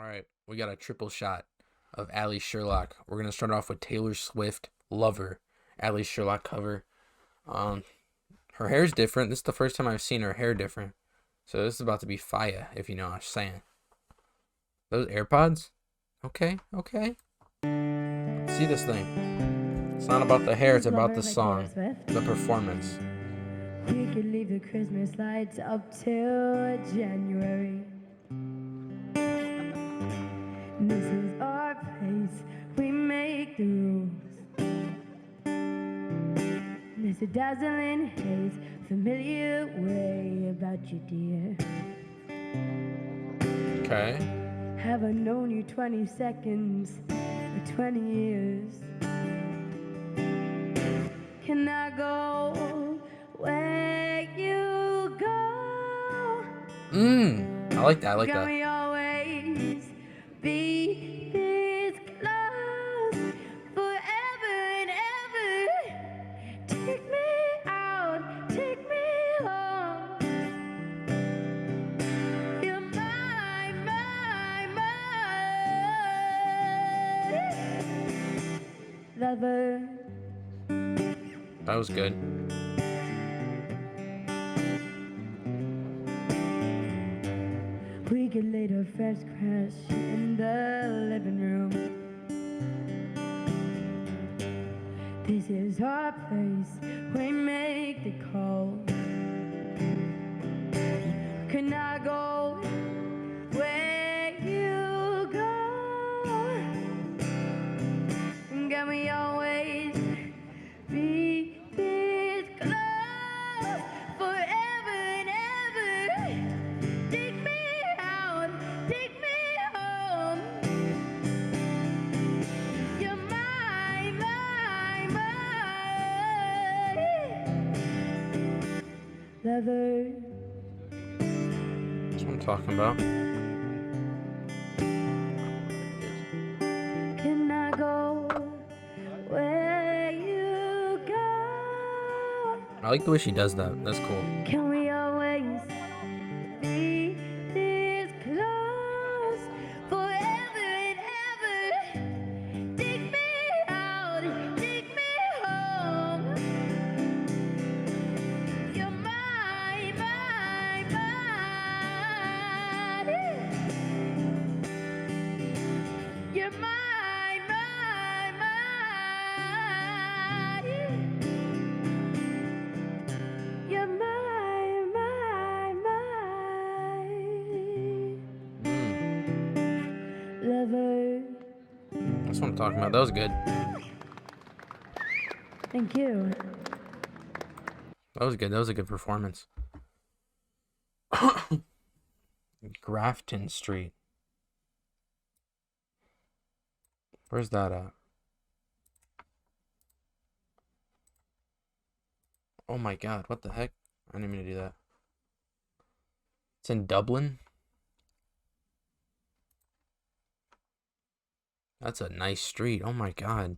All right, we got a triple shot of Allie Sherlock. We're gonna start off with Taylor Swift, Lover, Allie Sherlock cover. Um, her hair's different. This is the first time I've seen her hair different. So this is about to be fire, if you know what I'm saying. Those AirPods? Okay, okay. Let's see this thing. It's not about the hair, it's about the song, the performance. We could leave the Christmas lights up till January. This is our place, we make the rules. There's a dazzling haze, familiar way about you, dear. Okay. Have I known you 20 seconds or 20 years? Can I go where you go? I like that, I like Can that. we always be this close forever and ever? Take me out, take me home. You're my lover. That was good. We could later first crash in the living room. This is our place, we make the call. Can I go where you go? Can we always be this close forever and ever? Take me out, take me home. You're my lover. That's what I'm talking about. Can I go where you go? I like the way she does that. That's cool. Can we always be this close forever and ever? Take me out, take me home. You're my You're my You're my lover. That's what I'm talking about. That was good. Thank you. That was good. That was a good performance. Grafton Street. Where's that at? Oh my god, what the heck? I didn't mean to do that. It's in Dublin? That's a nice street. Oh my god.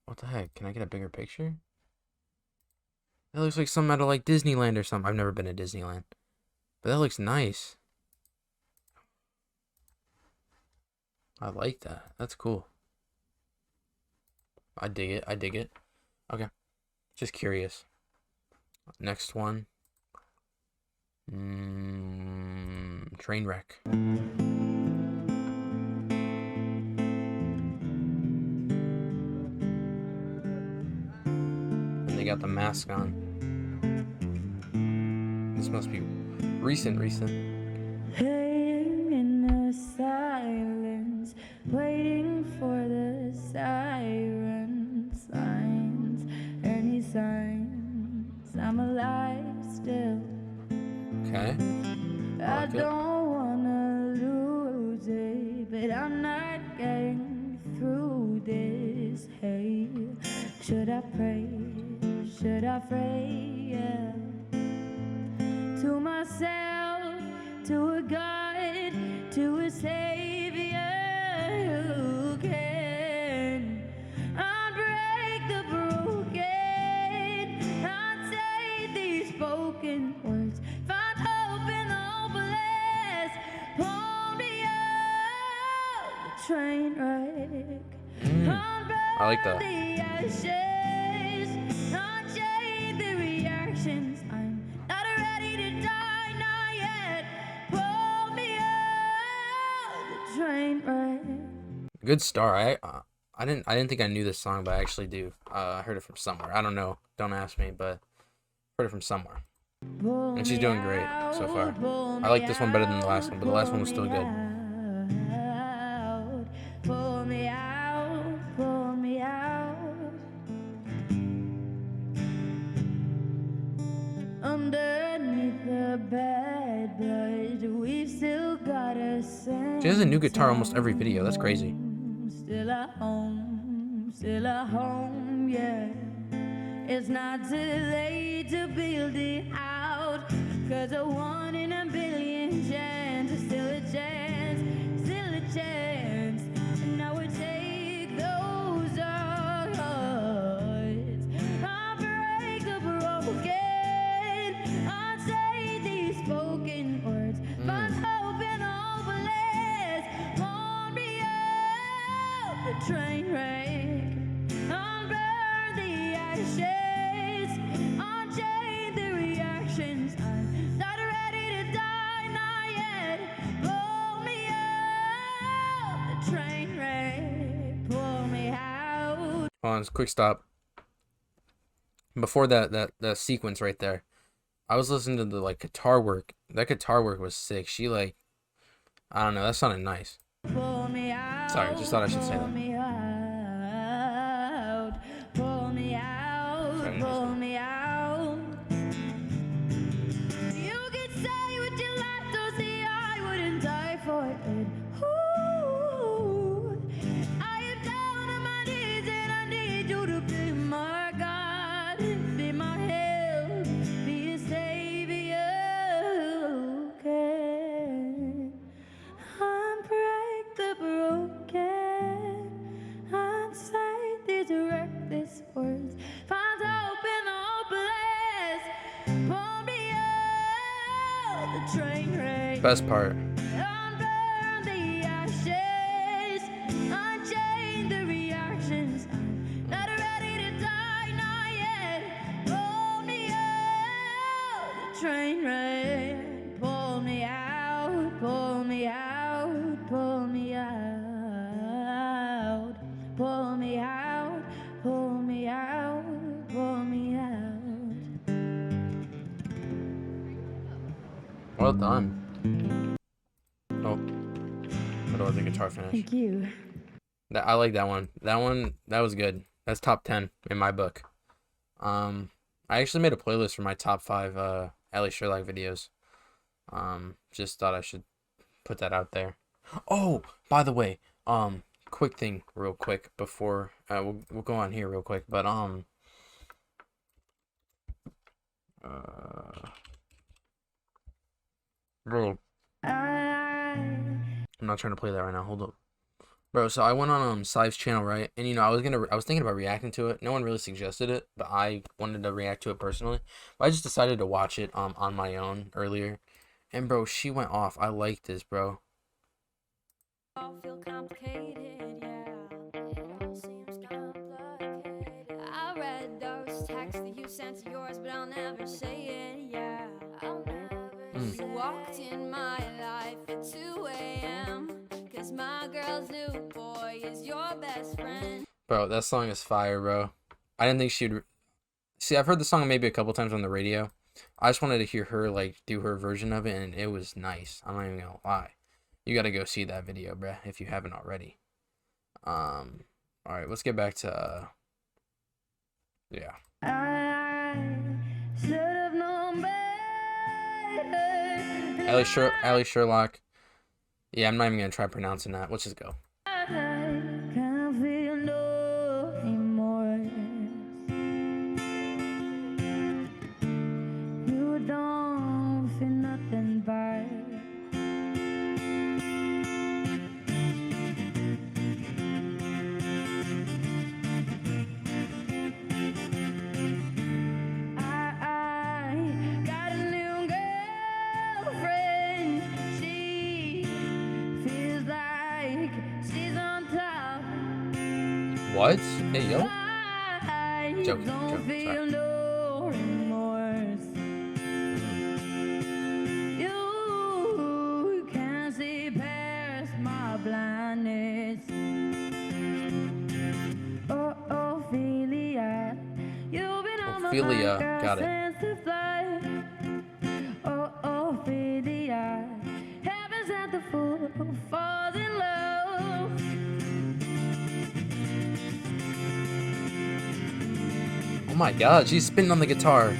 What the heck? Can I get a bigger picture? That looks like something out of like Disneyland or something. I've never been to Disneyland. But that looks nice. I like that. That's cool. I dig it. I dig it. Okay. Just curious. Next one. Train wreck. And they got the mask on. This must be recent. Hanging in the silence, waiting for the siren signs. Any signs I'm alive still. Okay. I don't wanna lose it, but I'm not getting through this. Hey, should I pray? Should I pray? Yeah. To myself, to a God, to a Savior who can unbreak the broken, unsay these spoken words, find hope in the hopeless. train wreck. I like that. The ashes, unchain the reactions. I'm not ready to die, not yet. Pull me out the train wreck. Good start. I didn't think I knew this song, but I actually do. I heard it from somewhere. I don't know. Don't ask me, but heard it from somewhere. And she's doing great so far. I like this one better than the last one, but the last one was still good. Pull me out, pull me out. Underneath the bed, but we've still got a sense. She has a new guitar almost every video. That's crazy. Still a home, yeah. It's not too late to build it out, 'cause a 1 in a billion chance is still a chance, still a chance. And now we take those odds, I'll break the broken, I'll say these spoken words, find hope in all bliss, pull me out the train wreck, unburn the ashes, unchain the reactions. I'm not ready to die, not yet. Pull me out the train wreck, pull me out. Hold on, quick stop. Before that sequence right there, I was listening to the guitar work. That guitar work was sick. She I don't know, that sounded nice. Pull me out. Sorry, just thought I should say Pull that. me out. Pull me out. Sorry, Pull me out. You can say what you like, don't see I wouldn't die for it. Ooh, I am down on my knees and I need you to be my God, be my help, be a savior. Okay. Unbreak the broken, unsay these reckless words, find hope in hopeless, pull me out the train wreck, Best part. unburn the ashes, unchain the reactions. I'm not ready to die, not yet. Pull me out the train wreck, pull me out, pull me out, pull me out, pull me out, pull me out, pull me out. Well done. Oh, but was the guitar finish. Thank you. I like that one. That was good. That's top 10 in my book. I actually made a playlist for my top 5 Allie Sherlock videos. Just thought I should put that out there. Oh, by the way, quick thing, real quick before we'll go on here real quick, but bro, I'm not trying to play that right now. Hold up. Bro, so I went on Sive's channel, right? And I was thinking about reacting to it. No one really suggested it, but I wanted to react to it personally. But I just decided to watch it on my own earlier. And bro, she went off. I like this, bro. All feel complicated, yeah. It all seems complicated. I read those texts that you sent to yours, but I'll never say it, yeah. I'll never You walked in my life at 2 a.m. 'Cause my girl's new boy is your best friend. Bro, that song is fire, bro. I didn't think she'd... See, I've heard the song maybe a couple times on the radio. I just wanted to hear her, do her version of it, and it was nice. I'm not even gonna lie. You gotta go see that video, bruh, if you haven't already. Alright, let's get back to, yeah. I should have known better. Allie Sherlock. Yeah, I'm not even gonna try pronouncing that. Let's just go. I can't feel no remorse. You don't feel nothing but I got a new girlfriend. She feels like she's on What? Hey, yo. I Joking, don't joking, feel sorry. no remorse. You can't see past my blindness. Oh, Ophelia, you've been on my mind, Ophelia, girl, got it. since the flight. Oh, Ophelia, heaven's at the fool who falls in love. Oh my god, she's spinning on the guitar.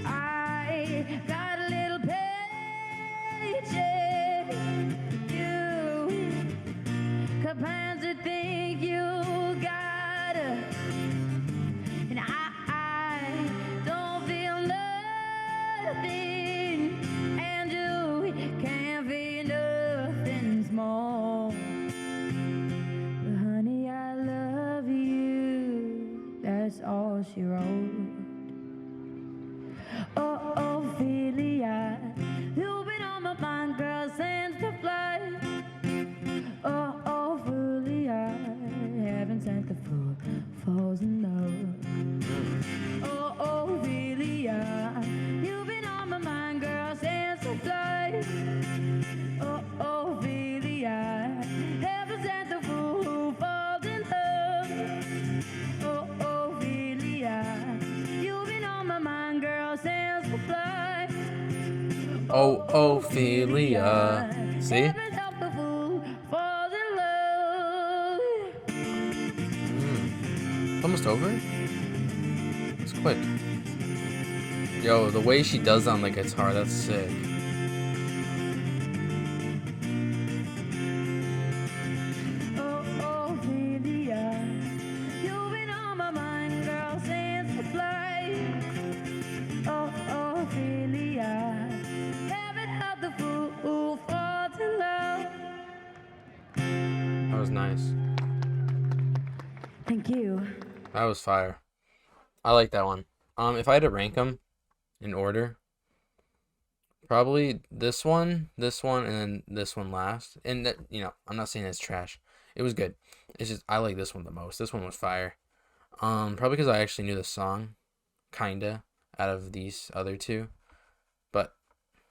I got a little paycheck. You complain to think you got her, and I don't feel nothing, and you can't feel nothing small. But honey, I love you. That's all she wrote. Oh, Ophelia, you've been on my mind, girl, since the flight. Oh, Ophelia, heaven sent the fool falls in love. Oh, Ophelia, you've been on my mind, girl, since the flight. Oh, Ophelia, heaven sent the fool who falls in love. Oh, Ophelia, you've been on my mind, girl, since the flight. Oh, Ophelia. See? Heaven help the fool falls in love. It's almost over? It's quick. Yo, the way she does on the guitar, that's sick. Oh, Ophelia, you've been on my mind, girl, since the flight. Oh, Ophelia, heaven help the fool who falls in love. That was nice. Thank you. That was fire. I like that one. If I had to rank them in order, probably this one, and then this one last. And that, I'm not saying it's trash. It was good. It's just I like this one the most. This one was fire. Probably because I actually knew the song, kinda, out of these other two. But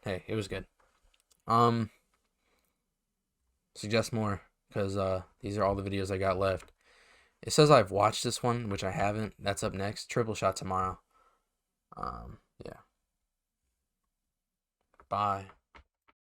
hey, it was good. Suggest more, because these are all the videos I got left. It says I've watched this one, which I haven't. That's up next. Triple shot tomorrow. Yeah. Bye.